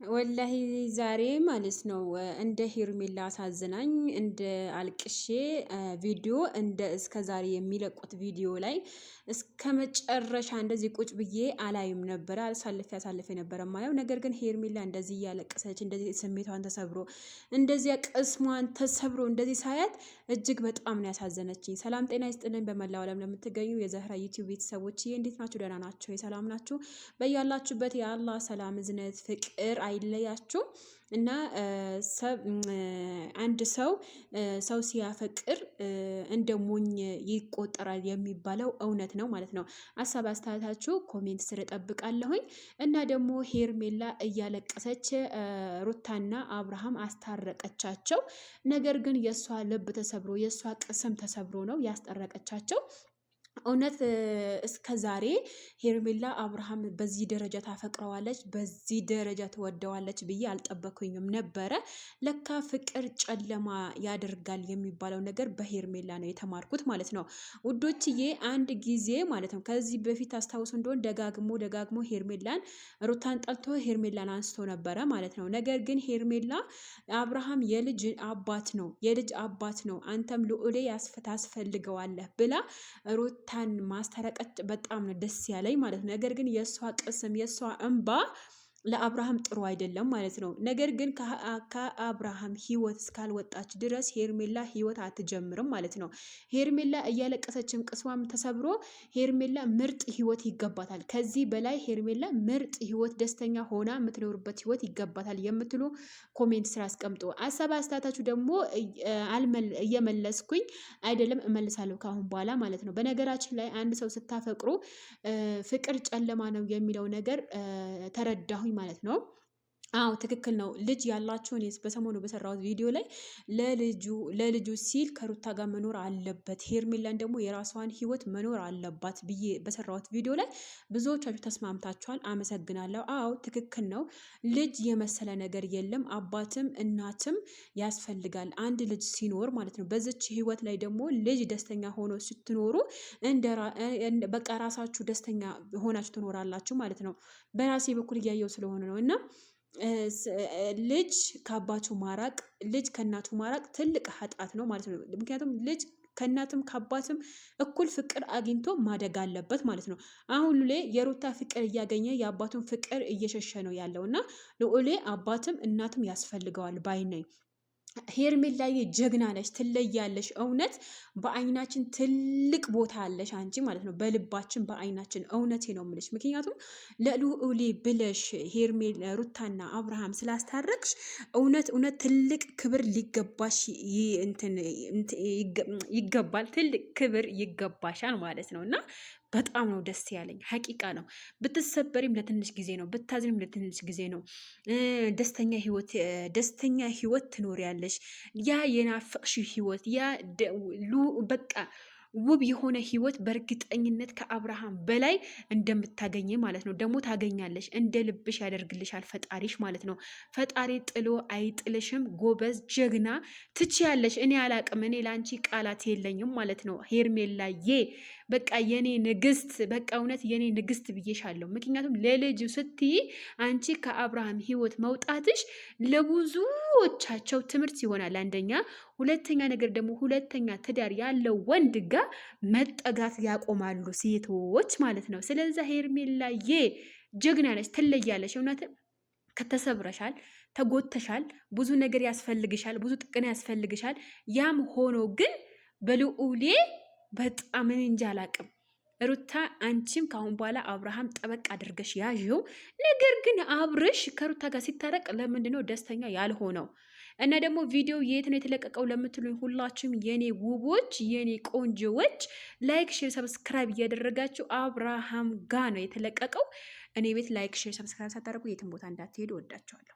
ወላሂ ዛሬ ማለት ነው እንደ ሄርሜላ አሳዝናኝ እንደ አልቅሼ ቪዲዮ እንደ እስከ ዛሬ የሚለቁት ቪዲዮ ላይ እስከ መጨረሻ እንደዚህ ቁጭ ብዬ አላይም ነበረ። አሳልፌ ነበረ ማየው። ነገር ግን ሄርሜላ እንደዚህ እያለቀሰች እንደዚህ ስሜቷን ተሰብሮ እንደዚህ ቅስሟን ተሰብሮ እንደዚህ ሳያት እጅግ በጣም ነው ያሳዘነችኝ። ሰላም ጤና ይስጥልኝ። በመላው ዓለም ለምትገኙ የዘህራ ዩቲዩብ ቤተሰቦች እንዴት ናችሁ? ደህና ናችሁ? የሰላም ናችሁ? በያላችሁበት የአላህ ሰላም እዝነት ፍቅር አይለያችሁ እና አንድ ሰው ሲያፈቅር እንደ ሞኝ ይቆጠራል የሚባለው እውነት ነው ማለት ነው። ሀሳብ አስተያየታችሁ ኮሜንት ስር እጠብቃለሁኝ። እና ደግሞ ሄርሜላ እያለቀሰች ሩታና አብርሃም አስታረቀቻቸው። ነገር ግን የእሷ ልብ ተሰብሮ የእሷ ቅስም ተሰብሮ ነው ያስጠረቀቻቸው። እውነት እስከ ዛሬ ሄርሜላ አብርሃም በዚህ ደረጃ ታፈቅረዋለች፣ በዚህ ደረጃ ትወደዋለች ብዬ አልጠበኩኝም ነበረ። ለካ ፍቅር ጨለማ ያደርጋል የሚባለው ነገር በሄርሜላ ነው የተማርኩት ማለት ነው ውዶችዬ። አንድ ጊዜ ማለት ነው ከዚህ በፊት አስታውሱ እንደሆን ደጋግሞ ሄርሜላን ሩታን ጠልቶ ሄርሜላን አንስቶ ነበረ ማለት ነው። ነገር ግን ሄርሜላ አብርሃም የልጅ አባት ነው አንተም ልዑሌ ታስፈልገዋለህ ብላ ሩታን ማስተረቀች በጣም ነው ደስ ያለኝ ማለት ነው። ነገር ግን የእሷ ቅስም የእሷ እንባ ለአብርሃም ጥሩ አይደለም ማለት ነው። ነገር ግን ከአብርሃም ህይወት እስካልወጣች ድረስ ሄርሜላ ህይወት አትጀምርም ማለት ነው። ሄርሜላ እያለቀሰችም ቅስሟም ተሰብሮ ሄርሜላ ምርጥ ህይወት ይገባታል። ከዚህ በላይ ሄርሜላ ምርጥ ህይወት ደስተኛ ሆና የምትኖርበት ህይወት ይገባታል የምትሉ ኮሜንት ስራ አስቀምጡ። ሀሳብ አስተያየታችሁ ደግሞ እየመለስኩኝ አይደለም እመልሳለሁ ካሁን በኋላ ማለት ነው። በነገራችን ላይ አንድ ሰው ስታፈቅሩ ፍቅር ጨለማ ነው የሚለው ነገር ተረዳሁኝ ማለት ነው። አዎ ትክክል ነው። ልጅ ያላችሁን በሰሞኑ በሰራሁት ቪዲዮ ላይ ለልጁ ሲል ከሩታ ጋር መኖር አለበት፣ ሄርሜላን ደግሞ የራሷን ህይወት መኖር አለባት ብዬ በሰራሁት ቪዲዮ ላይ ብዙዎቻችሁ ተስማምታችኋል። አመሰግናለሁ። አዎ ትክክል ነው። ልጅ የመሰለ ነገር የለም። አባትም እናትም ያስፈልጋል አንድ ልጅ ሲኖር ማለት ነው። በዚች ህይወት ላይ ደግሞ ልጅ ደስተኛ ሆኖ ስትኖሩ በቃ ራሳችሁ ደስተኛ ሆናችሁ ትኖራላችሁ ማለት ነው። በራሴ በኩል እያየው ስለሆነ ነው። እና ልጅ ከአባቱ ማራቅ ልጅ ከእናቱ ማራቅ ትልቅ ኃጢአት ነው ማለት ነው። ምክንያቱም ልጅ ከእናትም ከአባትም እኩል ፍቅር አግኝቶ ማደግ አለበት ማለት ነው። አሁን ሉሌ የሩታ ፍቅር እያገኘ የአባቱን ፍቅር እየሸሸ ነው ያለው እና ልዑሌ አባትም እናትም ያስፈልገዋል ባይ ነኝ። ሄርሜላዬ ጀግና ነሽ፣ ትለያለሽ። እውነት በአይናችን ትልቅ ቦታ አለሽ አንቺ ማለት ነው፣ በልባችን በአይናችን። እውነቴ ነው የምልሽ። ምክንያቱም ለልዑሌ ብለሽ ሩታና አብርሃም ስላስታረቅሽ እውነት ትልቅ ክብር ሊገባሽ ይገባል፣ ትልቅ ክብር ይገባሻል ማለት ነው። እና በጣም ነው ደስ ያለኝ። ሀቂቃ ነው። ብትሰበሪም ለትንሽ ጊዜ ነው፣ ብታዝንም ለትንሽ ጊዜ ነው። ደስተኛ ህይወት ትኖሪያለሽ። ያ የናፈቅሽ ህይወት በቃ ውብ የሆነ ህይወት በእርግጠኝነት ከአብርሃም በላይ እንደምታገኝ ማለት ነው። ደግሞ ታገኛለሽ። እንደ ልብሽ ያደርግልሻል ፈጣሪሽ ማለት ነው። ፈጣሪ ጥሎ አይጥልሽም። ጎበዝ ጀግና ትችያለሽ። እኔ አላቅም። እኔ ለአንቺ ቃላት የለኝም ማለት ነው። ሄርሜላዬ በቃ የኔ ንግስት፣ በቃ እውነት የኔ ንግስት ብዬሻለሁ። ምክንያቱም ለልጁ ስትይ አንቺ ከአብርሃም ህይወት መውጣትሽ ለብዙዎቻቸው ትምህርት ይሆናል። አንደኛ፣ ሁለተኛ ነገር ደግሞ ሁለተኛ ትዳር ያለው ወንድ ጋር መጠጋት ያቆማሉ ሴቶች ማለት ነው። ስለዛ ሄርሜላዬ ጀግና ነች፣ ትለያለሽ። እውነት ከተሰብረሻል፣ ተጎተሻል፣ ብዙ ነገር ያስፈልግሻል፣ ብዙ ጥቅና ያስፈልግሻል። ያም ሆኖ ግን በልዑሌ በጣም እንጃ አላቅም። ሩታ አንቺም ከአሁን በኋላ አብርሃም ጠበቅ አድርገሽ ያዥው። ነገር ግን አብርሽ ከሩታ ጋር ሲታረቅ ለምንድን ነው ደስተኛ ያልሆነው? እና ደግሞ ቪዲዮ የት ነው የተለቀቀው ለምትሉኝ ሁላችሁም የኔ ውቦች፣ የኔ ቆንጆዎች ላይክ፣ ሼር፣ ሰብስክራይብ እያደረጋችሁ አብርሃም ጋ ነው የተለቀቀው። እኔ ቤት ላይክ፣ ሼር፣ ሰብስክራይብ ሳታደርጉ የትም ቦታ እንዳትሄዱ። ወዳችኋለሁ።